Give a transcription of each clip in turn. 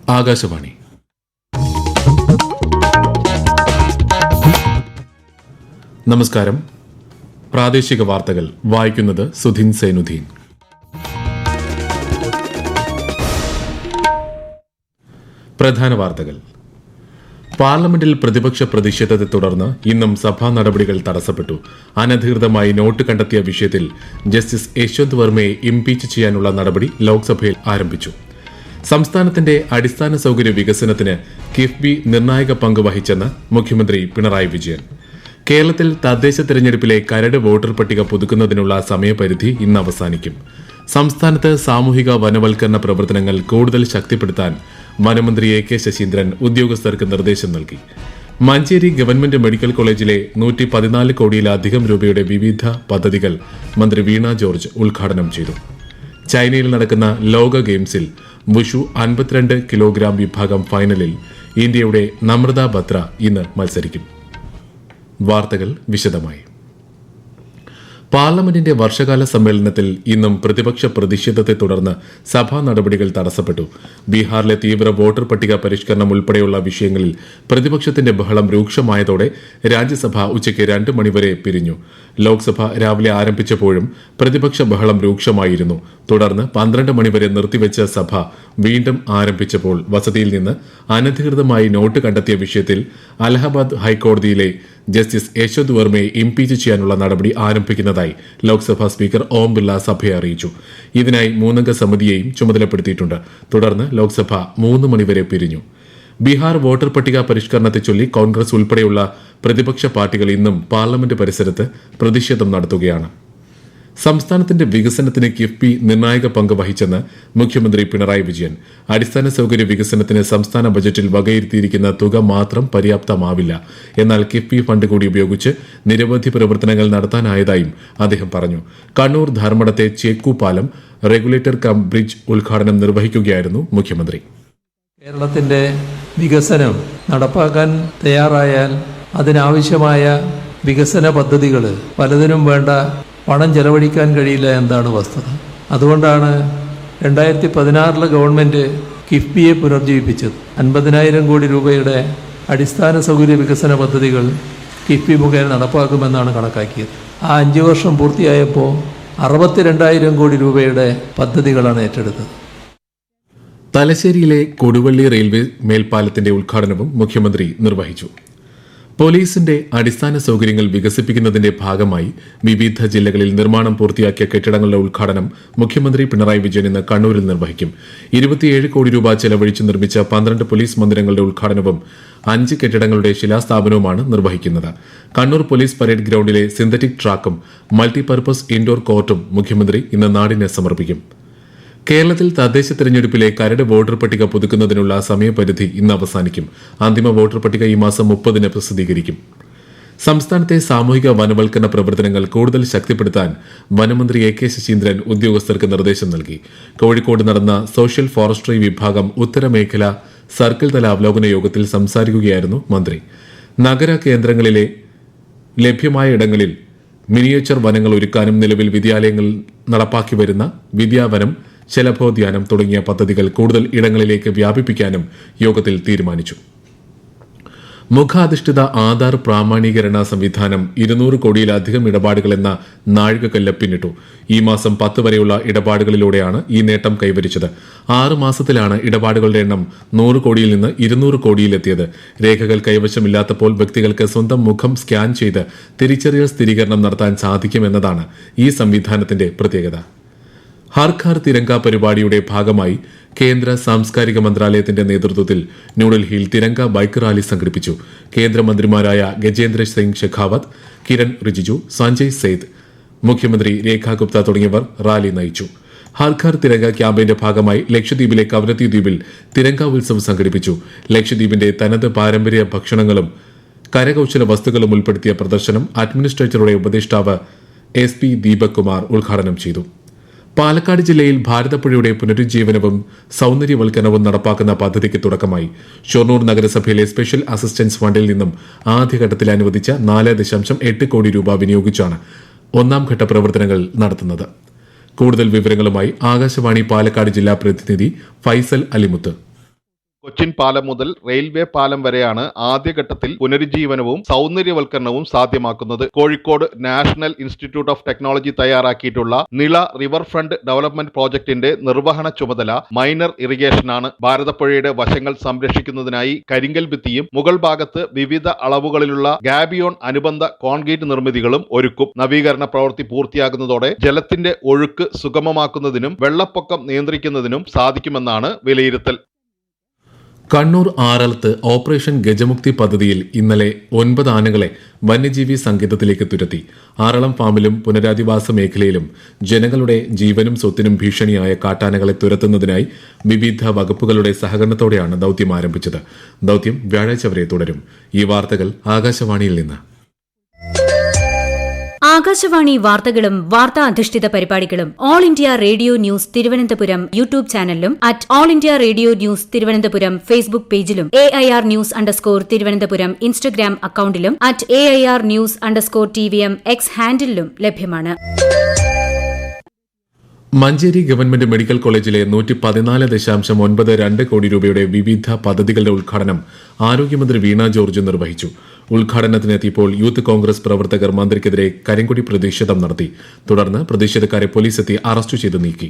ആകാശവാണി. നമസ്കാരം. പ്രാദേശിക വാർത്തകൾ വായിക്കുന്നത് സുധിൻ സൈനുദ്ദീൻ. പ്രധാന വാർത്തകൾ. പാർലമെന്റിൽ പ്രതിപക്ഷ പ്രതിഷേധത്തെ തുടർന്ന് ഇന്നും സഭാ നടപടികൾ തടസ്സപ്പെട്ടു. അനധികൃതമായി നോട്ട് കണ്ടെത്തിയ വിഷയത്തിൽ ജസ്റ്റിസ് യശ്വന്ത് വർമ്മയെ ഇംപീച്ച് ചെയ്യാനുള്ള നടപടി ലോക്സഭയിൽ ആരംഭിച്ചു. സംസ്ഥാനത്തിന്റെ അടിസ്ഥാന സൌകര്യ വികസനത്തിന് കിഫ്ബി നിർണായക പങ്ക് വഹിച്ചെന്ന് മുഖ്യമന്ത്രി പിണറായി വിജയൻ. കേരളത്തിൽ തദ്ദേശ തെരഞ്ഞെടുപ്പിലെ കരട് വോട്ടർ പട്ടിക പുതുക്കുന്നതിനുള്ള സമയപരിധി ഇന്ന് അവസാനിക്കും. സംസ്ഥാനത്ത് സാമൂഹിക വനവൽക്കരണ പ്രവർത്തനങ്ങൾ കൂടുതൽ ശക്തിപ്പെടുത്താൻ വനമന്ത്രി എ കെ ശശീന്ദ്രൻ ഉദ്യോഗസ്ഥർക്ക് നിർദ്ദേശം നൽകി. മഞ്ചേരി ഗവൺമെന്റ് മെഡിക്കൽ കോളേജിലെ 114 കോടിയിലധികം രൂപയുടെ വിവിധ പദ്ധതികൾ മന്ത്രി വീണ ജോർജ് ഉദ്ഘാടനം ചെയ്തു. ചൈനയിൽ നടക്കുന്ന ലോക ഗെയിംസിൽ വുഷു 52 കിലോഗ്രാം വിഭാഗം ഫൈനലിൽ ഇന്ത്യയുടെ നമ്രത ബത്ര ഇന്ന് മത്സരിക്കും. വാർത്തകൾ വിശദമായി. പാർലമെന്റിന്റെ വർഷകാല സമ്മേളനത്തിൽ ഇന്നും പ്രതിപക്ഷ പ്രതിഷേധത്തെ തുടർന്ന് സഭാ നടപടികൾ തടസ്സപ്പെട്ടു. ബീഹാറിലെ തീവ്ര വോട്ടർ പട്ടിക പരിഷ്കരണം ഉൾപ്പെടെയുള്ള വിഷയങ്ങളിൽ പ്രതിപക്ഷത്തിന്റെ ബഹളം രൂക്ഷമായതോടെ രാജ്യസഭ ഉച്ചയ്ക്ക് 2 മണിവരെ പിരിഞ്ഞു. ലോക്സഭ രാവിലെ ആരംഭിച്ചപ്പോഴും പ്രതിപക്ഷ ബഹളം രൂക്ഷമായിരുന്നു. തുടർന്ന് 12 മണിവരെ നിർത്തിവെച്ച സഭ വീണ്ടും ആരംഭിച്ചപ്പോൾ വസതിയിൽ നിന്ന് അനധികൃതമായി നോട്ട് കണ്ടെത്തിയ വിഷയത്തിൽ അലഹബാദ് ഹൈക്കോടതിയിലെ ജസ്റ്റിസ് യശ്വന്ത് വർമ്മയെ ഇംപീച്ച് ചെയ്യാനുള്ള നടപടി ആരംഭിക്കുന്നതായി ലോക്സഭാ സ്പീക്കർ ഓം ബിർള സഭയെ അറിയിച്ചു. ഇതിനായി 3 അംഗ സമിതിയെയും ചുമതലപ്പെടുത്തിയിട്ടുണ്ട്. തുടർന്ന് ലോക്സഭ 3 മണിവരെ പിരിഞ്ഞു. ബീഹാർ വോട്ടർ പട്ടിക പരിഷ്കരണത്തെ ചൊല്ലി കോൺഗ്രസ് ഉൾപ്പെടെയുള്ള പ്രതിപക്ഷ പാർട്ടികൾ ഇന്നും പാർലമെന്റ് പരിസരത്ത് പ്രതിഷേധം നടത്തുകയാണ്. സംസ്ഥാനത്തിന്റെ വികസനത്തിന് കിഫ്ബി നിർണായക പങ്ക് വഹിച്ചെന്ന് മുഖ്യമന്ത്രി പിണറായി വിജയൻ. അടിസ്ഥാന സൌകര്യ വികസനത്തിന് സംസ്ഥാന ബജറ്റിൽ വകയിരുത്തിയിരിക്കുന്ന തുക മാത്രം പര്യാപ്തമാവില്ല. എന്നാൽ കിഫ്ബി ഫണ്ട് കൂടി ഉപയോഗിച്ച് നിരവധി പ്രവർത്തനങ്ങൾ നടത്താനായതായും അദ്ദേഹം പറഞ്ഞു. കണ്ണൂർ ധർമ്മടത്തെ ചേക്കു പാലം റെഗുലേറ്റർ കം ബ്രിഡ്ജ് ഉദ്ഘാടനം നിർവഹിക്കുകയായിരുന്നു മുഖ്യമന്ത്രി. കേരളത്തിന്റെ വികസനം നടപ്പാക്കാൻ തയ്യാറായാൽ അതിനാവശ്യമായ വികസന പദ്ധതികൾ പലതിനും വേണ്ട പണം ചെലവഴിക്കാൻ കഴിയില്ല എന്നതാണ് വസ്തുത. അതുകൊണ്ടാണ് 2016 ഗവൺമെൻറ് കിഫ്ബിയെ പുനർജീവിപ്പിച്ചത്. 50,000 കോടി രൂപയുടെ അടിസ്ഥാന സൗകര്യ വികസന പദ്ധതികൾ കിഫ്ബി മുഖേന നടപ്പാക്കുമെന്നാണ് കണക്കാക്കിയത്. ആ 5 വർഷം പൂർത്തിയായപ്പോൾ 62,000 കോടി രൂപയുടെ പദ്ധതികളാണ് ഏറ്റെടുത്തത്. തലശ്ശേരിയിലെ കൊടുവള്ളി റെയിൽവേ മേൽപ്പാലത്തിന്റെ ഉദ്ഘാടനവും മുഖ്യമന്ത്രി നിർവഹിച്ചു. പോലീസിന്റെ അടിസ്ഥാന സൌകര്യങ്ങൾ വികസിപ്പിക്കുന്നതിന്റെ ഭാഗമായി വിവിധ ജില്ലകളിൽ നിർമ്മാണം പൂർത്തിയാക്കിയ കെട്ടിടങ്ങളുടെ ഉദ്ഘാടനം മുഖ്യമന്ത്രി പിണറായി വിജയൻ ഇന്ന് കണ്ണൂരിൽ നിർവഹിക്കും. 27 കോടി രൂപ ചെലവഴിച്ച് നിർമ്മിച്ച 12 പോലീസ് മന്ദിരങ്ങളുടെ ഉദ്ഘാടനവും 5 കെട്ടിടങ്ങളുടെ ശിലാസ്ഥാപനവുമാണ് നിർവഹിക്കുന്നത്. കണ്ണൂർ പോലീസ് പരേഡ് ഗ്രൌണ്ടിലെ സിന്തറ്റിക് ട്രാക്കും മൾട്ടിപർപ്പസ് ഇൻഡോർ കോർട്ടും മുഖ്യമന്ത്രി ഇന്ന് നാടിന് സമർപ്പിക്കും. കേരളത്തിൽ തദ്ദേശ തെരഞ്ഞെടുപ്പിലെ കരട് വോട്ടർ പട്ടിക പുതുക്കുന്നതിനുള്ള സമയപരിധി ഇന്ന് അവസാനിക്കും. അന്തിമ വോട്ടർ പട്ടിക ഈ മാസം 30-ന് പ്രസിദ്ധീകരിക്കും. സംസ്ഥാനത്തെ സാമൂഹിക വനവൽക്കരണ പ്രവർത്തനങ്ങൾ കൂടുതൽ ശക്തിപ്പെടുത്താൻ വനമന്ത്രി എ കെ ശശീന്ദ്രൻ ഉദ്യോഗസ്ഥർക്ക് നിർദ്ദേശം നൽകി. കോഴിക്കോട് നടന്ന സോഷ്യൽ ഫോറസ്ട്രി വിഭാഗം ഉത്തരമേഖല സർക്കിൾ തല അവലോകന യോഗത്തിൽ സംസാരിക്കുകയായിരുന്നു മന്ത്രി. നഗര കേന്ദ്രങ്ങളിലെ ലഭ്യമായ ഇടങ്ങളിൽ മിനിയേച്ചർ വനങ്ങൾ ഒരുക്കാനും നിലവിൽ വിദ്യാലയങ്ങളിൽ നടപ്പാക്കി വരുന്ന വിദ്യാവനം, ശലഭോദ്യാനം തുടങ്ങിയ പദ്ധതികൾ കൂടുതൽ ഇടങ്ങളിലേക്ക് വ്യാപിപ്പിക്കാനും യോഗത്തിൽ തീരുമാനിച്ചു. മുഖാധിഷ്ഠിത ആധാർ പ്രാമാണീകരണ സംവിധാനം 200 കോടിയിലധികം ഇടപാടുകൾ എന്ന നാഴികക്കല്ല് പിന്നിട്ടു. ഈ മാസം 10 വരെയുള്ള ഇടപാടുകളിലൂടെയാണ് ഈ നേട്ടം കൈവരിച്ചത്. 6 മാസത്തിലാണ് ഇടപാടുകളുടെ എണ്ണം 100 കോടിയിൽ നിന്ന് 200 കോടിയിലെത്തിയത്. രേഖകൾ കൈവശമില്ലാത്തപ്പോൾ വ്യക്തികൾക്ക് സ്വന്തം മുഖം സ്കാൻ ചെയ്ത് തിരിച്ചറിയൽ സ്ഥിരീകരണം നടത്താൻ സാധിക്കുമെന്നതാണ് ഈ സംവിധാനത്തിന്റെ പ്രത്യേകത. ഹർ ഘർ തിരങ്ക പരിപാടിയുടെ ഭാഗമായി കേന്ദ്ര സാംസ്കാരിക മന്ത്രാലയത്തിന്റെ നേതൃത്വത്തിൽ ന്യൂഡൽഹിയിൽ തിരങ്ക ബൈക്ക് റാലി സംഘടിപ്പിച്ചു. കേന്ദ്രമന്ത്രിമാരായ ഗജേന്ദ്ര സിംഗ് ഷെഖാവത്ത്, കിരൺ റിജിജു, സഞ്ജയ് സേത്ത്, മുഖ്യമന്ത്രി രേഖ ഗുപ്ത തുടങ്ങിയവർ റാലി നയിച്ചു. ഹർ ഘർ തിരങ്ക ക്യാമ്പയിന്റെ ഭാഗമായി ലക്ഷദ്വീപിലെ കവരത്തി ദ്വീപിൽ തിരങ്ക ഉത്സവം സംഘടിപ്പിച്ചു. ലക്ഷദ്വീപിന്റെ തനത് പാരമ്പര്യ ഭക്ഷണങ്ങളും കരകൌശല വസ്തുക്കളും ഉൾപ്പെടുത്തിയ പ്രദർശനം അഡ്മിനിസ്ട്രേറ്ററുടെ ഉപദേഷ്ടാവ് SP ദീപക് കുമാർ ഉദ്ഘാടനം ചെയ്തു. പാലക്കാട് ജില്ലയിൽ ഭാരതപ്പുഴയുടെ പുനരുജ്ജീവനവും സൌന്ദര്യവൽക്കരണവും നടപ്പാക്കുന്ന പദ്ധതിക്ക് തുടക്കമായി. ഷൊർണൂർ നഗരസഭയിലെ സ്പെഷ്യൽ അസിസ്റ്റൻസ് ഫണ്ടിൽ നിന്നും ആദ്യഘട്ടത്തിൽ അനുവദിച്ച 4.8 കോടി രൂപ വിനിയോഗിച്ചാണ് 1ാം ഘട്ട പ്രവർത്തനങ്ങൾ നടത്തുന്നത്. കൂടുതൽ വിവരങ്ങളുമായി ആകാശവാണി പാലക്കാട് ജില്ലാ പ്രതിനിധി ഫൈസൽ അലിമുത്ത്. കൊച്ചിൻ പാലം മുതൽ റെയിൽവേ പാലം വരെയാണ് ആദ്യഘട്ടത്തിൽ പുനരുജ്ജീവനവും സൗന്ദര്യവൽക്കരണവും സാധ്യമാക്കുന്നത്. Kozhikode national institute of technology തയ്യാറാക്കിയിട്ടുള്ള നിള റിവർ ഫ്രണ്ട് ഡെവലപ്മെന്റ് പ്രോജക്ടിന്റെ നിർവഹണ ചുമതല മൈനർ ഇറിഗേഷനാണ്. ഭാരതപ്പുഴയുടെ വശങ്ങൾ സംരക്ഷിക്കുന്നതിനായി കരിങ്കൽ ഭിത്തിയും മുകൾ ഭാഗത്ത് വിവിധ അളവുകളിലുള്ള ഗാബിയോൺ അനുബന്ധ കോൺക്രീറ്റ് നിർമ്മിതികളും ഒരുക്കും. നവീകരണ പ്രവൃത്തി പൂർത്തിയാകുന്നതോടെ ജലത്തിന്റെ ഒഴുക്ക് സുഗമമാക്കുന്നതിനും വെള്ളപ്പൊക്കം നിയന്ത്രിക്കുന്നതിനും സാധിക്കുമെന്നാണ് വിലയിരുത്തൽ. കണ്ണൂർ ആറളത്ത് ഓപ്പറേഷൻ ഗജമുക്തി പദ്ധതിയിൽ ഇന്നലെ 9 ആനകളെ വന്യജീവി സങ്കേതത്തിലേക്ക് തുരത്തി. ആറളം ഫാമിലും പുനരധിവാസ മേഖലയിലും ജനങ്ങളുടെ ജീവനും സ്വത്തിനും ഭീഷണിയായ കാട്ടാനകളെ തുരത്തുന്നതിനായി വിവിധ വകുപ്പുകളുടെ സഹകരണത്തോടെയാണ് ദൌത്യം ആരംഭിച്ചത്. ദൌത്യം വ്യാഴാഴ്ച വരെ തുടരും. ഈ വാർത്തകൾ ആകാശവാണിയിൽ നിന്ന്. ആകാശവാണി വാർത്തകളും വാർത്താ അധിഷ്ഠിത പരിപാടികളും all India radio news Thiruvananthapuram YouTube ചാനലിലും all India radio news Thiruvananthapuram Facebook പേജിലും AIR ന്യൂസ് _തിരുവനന്തപുരം ഇൻസ്റ്റഗ്രാം അക്കൌണ്ടിലും AIR ന്യൂസ് _TVM X ഹാൻഡിലും ലഭ്യമാണ്. മഞ്ചേരി ഗവൺമെന്റ് മെഡിക്കൽ കോളേജിലെ 114.92 കോടി രൂപയുടെ വിവിധ പദ്ധതികളുടെ ഉദ്ഘാടനം ആരോഗ്യമന്ത്രി വീണ ജോർജ് നിർവഹിച്ചു. ഉദ്ഘാടനത്തിനെത്തിയപ്പോൾ യൂത്ത് കോൺഗ്രസ് പ്രവർത്തകർ മന്ത്രിക്കെതിരെ കരിങ്കൊടി പ്രതിഷേധം നടത്തി. തുടർന്ന് പ്രതിഷേധക്കാരെ പോലീസെത്തി അറസ്റ്റ് ചെയ്ത് നീക്കി.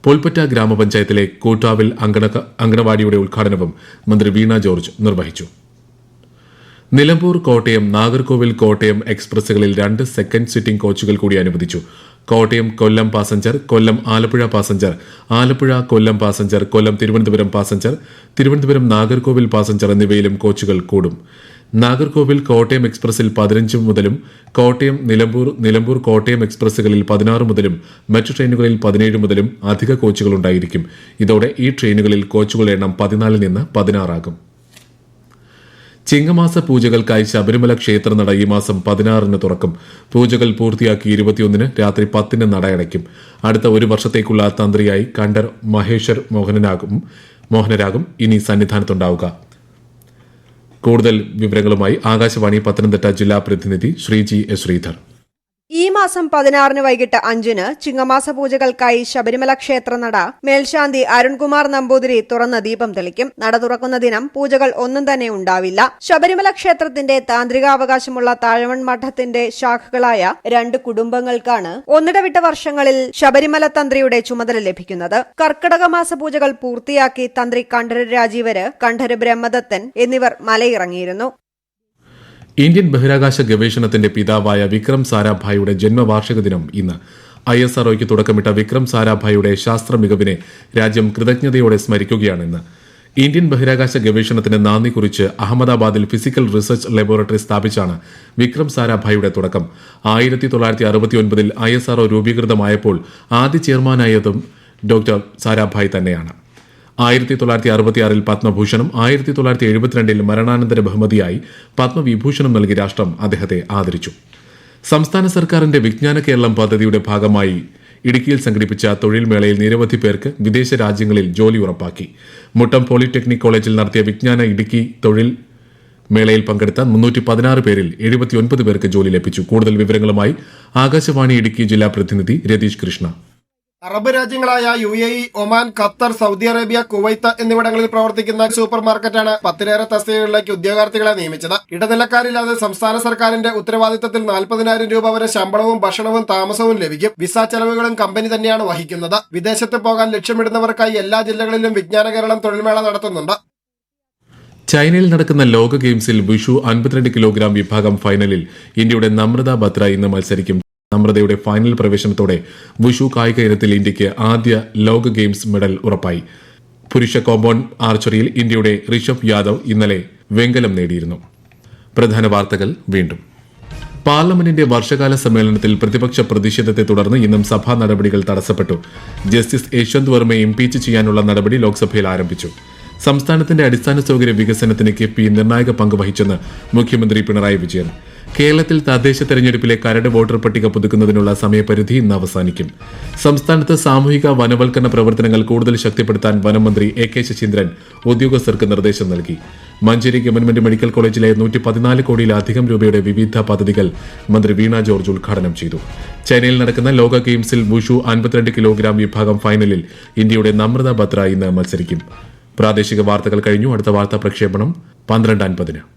പുൽപ്പറ്റ ഗ്രാമപഞ്ചായത്തിലെ കൂട്ടാവിൽ അങ്കണവാടിയുടെ ഉദ്ഘാടനവും മന്ത്രി വീണ ജോർജ് നിർവഹിച്ചു. നിലമ്പൂർ കോട്ടയം നാഗർകോവിൽ കോട്ടയം എക്സ്പ്രസുകളിൽ 2 സെക്കൻഡ് സിറ്റിംഗ് കോച്ചുകൾ കൂടി അനുവദിച്ചു. Kottayam Kollam passenger, Kollam Alappuzha passenger, Alappuzha Kollam passenger, Kollam Thiruvananthapuram passenger, Thiruvananthapuram Nagercoil passenger എന്നിവയിലും കോച്ചുകൾ കൂടും. നാഗർകോവിൽ കോട്ടയം എക്സ്പ്രസിൽ 15 മുതലും കോട്ടയം നിലമ്പൂർ കോട്ടയം എക്സ്പ്രസുകളിൽ 16 മുതലും മറ്റു ട്രെയിനുകളിൽ 17 മുതലും അധിക കോച്ചുകൾ ഉണ്ടായിരിക്കും. ഇതോടെ ഈ ട്രെയിനുകളിൽ കോച്ചുകളുടെ എണ്ണം 14 നിന്ന് 16 ആകും. ചിങ്ങമാസ പൂജകൾക്കായി ശബരിമല ക്ഷേത്രനട ഈ മാസം 16 തുറക്കും. പൂജകൾ പൂർത്തിയാക്കി 21 രാത്രി 10 നടയടയ്ക്കും. അടുത്ത 1 വർഷത്തേക്കുള്ള തന്ത്രിയായി കണ്ഠർ മഹേശ്വർ മോഹനരാകും ഇനി സന്നിധാനത്തുണ്ടാവുക. കൂടുതൽ വിവരങ്ങളുമായി ആകാശവാണി പത്തനംതിട്ട ജില്ലാ പ്രതിനിധി ശ്രീജി എസ് ശ്രീധർ. ഈ മാസം 16 വൈകിട്ട് 5 ചിങ്ങമാസ പൂജകൾക്കായി ശബരിമല ക്ഷേത്രനട മേൽശാന്തി അരുൺകുമാർ നമ്പൂതിരി തുറന്ന് ദീപം തെളിക്കും. നട തുറക്കുന്ന ദിനം പൂജകൾ ഒന്നും തന്നെ ഉണ്ടാവില്ല. ശബരിമല ക്ഷേത്രത്തിന്റെ താന്ത്രികാവകാശമുള്ള താഴവൺ മഠത്തിന്റെ ശാഖകളായ 2 കുടുംബങ്ങൾക്കാണ് ഒന്നിടവിട്ട വർഷങ്ങളിൽ ശബരിമല തന്ത്രിയുടെ ചുമതല ലഭിക്കുന്നത്. കർക്കിടക മാസ പൂജകൾ പൂർത്തിയാക്കി തന്ത്രി കണ്ഠര് രാജീവര്, കണ്ഠര് ബ്രഹ്മദത്തൻ എന്നിവർ മലയിറങ്ങിയിരുന്നു. ഇന്ത്യൻ ബഹിരാകാശ ഗവേഷണത്തിന്റെ പിതാവായ വിക്രം സാരാഭായിയുടെ ജന്മവാർഷിക ദിനം ഇന്ന്. ISROയ്ക്ക് തുടക്കമിട്ട വിക്രം സാരാഭായിയുടെ ശാസ്ത്ര മികവിനെ രാജ്യം കൃതജ്ഞതയോടെ സ്മരിക്കുകയാണിന്ന്. ഇന്ത്യൻ ബഹിരാകാശ ഗവേഷണത്തിന് നാന്ദി കുറിച്ച് അഹമ്മദാബാദിൽ ഫിസിക്കൽ റിസർച്ച് ലബോറട്ടറി സ്ഥാപിച്ചാണ് വിക്രം സാരാഭായിയുടെ തുടക്കം. 1969 ISRO രൂപീകൃതമായപ്പോൾ ആദ്യ ചെയർമാനായതും ഡോക്ടർ സാരാഭായ് തന്നെയാണ്. 1966 പത്മഭൂഷണം, 1972 മരണാനന്തര ബഹുമതിയായി പത്മവിഭൂഷണം നൽകി രാഷ്ട്രം അദ്ദേഹത്തെ ആദരിച്ചു. സംസ്ഥാന സർക്കാരിന്റെ വിജ്ഞാന കേരളം പദ്ധതിയുടെ ഭാഗമായി ഇടുക്കിയിൽ സംഘടിപ്പിച്ച തൊഴിൽ മേളയിൽ നിരവധി പേർക്ക് വിദേശ രാജ്യങ്ങളിൽ ജോലി ഉറപ്പാക്കി. മുട്ടം പോളിടെക്നിക് കോളേജിൽ നടത്തിയ വിജ്ഞാന ഇടുക്കി തൊഴിൽ മേളയിൽ പങ്കെടുത്ത 316 പേരിൽ 79 പേർക്ക് ജോലി ലഭിച്ചു. കൂടുതൽ വിവരങ്ങളുമായി ആകാശവാണി ഇടുക്കി ജില്ലാ പ്രതിനിധി രതീഷ് കൃഷ്ണ. അറബ് രാജ്യങ്ങളായ UAE, Oman, Qatar, Saudi Arabia, Kuwait എന്നിവിടങ്ങളിൽ പ്രവർത്തിക്കുന്ന സൂപ്പർ മാർക്കറ്റാണ് 10ലേറെ തസ്തികകളിലേക്ക് ഉദ്യോഗാർത്ഥികളെ നിയമിച്ചത്. ഇടനിലക്കാരില്ലാതെ സംസ്ഥാന സർക്കാരിന്റെ ഉത്തരവാദിത്തത്തിൽ 40,000 രൂപ വരെ ശമ്പളവും ഭക്ഷണവും താമസവും ലഭിക്കും. വിസ ചെലവുകളും കമ്പനി തന്നെയാണ് വഹിക്കുന്നത്. വിദേശത്ത് പോകാൻ ലക്ഷ്യമിടുന്നവർക്കായി എല്ലാ ജില്ലകളിലും വിജ്ഞാന കേരളം തൊഴിൽമേള നടത്തുന്നുണ്ട്. ചൈനയിൽ നടക്കുന്ന ലോക ഗെയിംസിൽ വിഷു 52 കിലോഗ്രാം വിഭാഗം ഫൈനലിൽ ഇന്ത്യയുടെ നമ്രത ബത്ര ഇന്ന് മത്സരിക്കും. നമ്രതയുടെ ഫൈനൽ പ്രവേശനത്തോടെ വുഷു കായിക ഇനത്തിൽ ഇന്ത്യയ്ക്ക് ആദ്യ ലോക ഗെയിംസ് മെഡൽ ഉറപ്പായി. പുരുഷ കോമ്പൗണ്ട് ആർച്ചറിയിൽ ഇന്ത്യയുടെ ഋഷഭ് യാദവ് ഇന്നലെ വെങ്കലം നേടിയിരുന്നു. പ്രധാന വാർത്തകൾ വീണ്ടും. പാർലമെന്റിന്റെ വർഷകാല സമ്മേളനത്തിൽ പ്രതിപക്ഷ പ്രതിഷേധത്തെ തുടർന്ന് ഇന്നും സഭാ നടപടികൾ തടസ്സപ്പെട്ടു. ജസ്റ്റിസ് യശ്വന്ത് വർമ്മയെ ഇംപീച്ച് ചെയ്യാനുള്ള നടപടി ലോക്സഭയിൽ ആരംഭിച്ചു. സംസ്ഥാനത്തിന്റെ അടിസ്ഥാന സൌകര്യ വികസനത്തിന് കിഫ്ബി നിർണായക പങ്ക് വഹിച്ചെന്ന് മുഖ്യമന്ത്രി പിണറായി വിജയൻ. കേരളത്തിൽ തദ്ദേശ തെരഞ്ഞെടുപ്പിലെ കരട് വോട്ടർ പട്ടിക പുതുക്കുന്നതിനുള്ള സമയപരിധി ഇന്ന് അവസാനിക്കും. സംസ്ഥാനത്ത് സാമൂഹിക വനവൽക്കരണ പ്രവർത്തനങ്ങൾ കൂടുതൽ ശക്തിപ്പെടുത്താൻ വനമന്ത്രി AK ശശീന്ദ്രൻ ഉദ്യോഗസ്ഥർക്ക് നിർദ്ദേശം നൽകി. മഞ്ചേരി ഗവൺമെന്റ് മെഡിക്കൽ കോളേജിലെ 114 കോടിയിലധികം രൂപയുടെ വിവിധ പദ്ധതികൾ മന്ത്രി വീണ ജോർജ് ഉദ്ഘാടനം ചെയ്തു. ചൈനയിൽ നടക്കുന്ന ലോക ഗെയിംസിൽ വുഷു 52 കിലോഗ്രാം വിഭാഗം ഫൈനലിൽ ഇന്ത്യയുടെ നമ്രത ബത്ര ഇന്ന് മത്സരിക്കും. പ്രാദേശിക വാർത്തകൾ കഴിഞ്ഞു. അടുത്ത വാർത്താ പ്രക്ഷേപണം 12:50.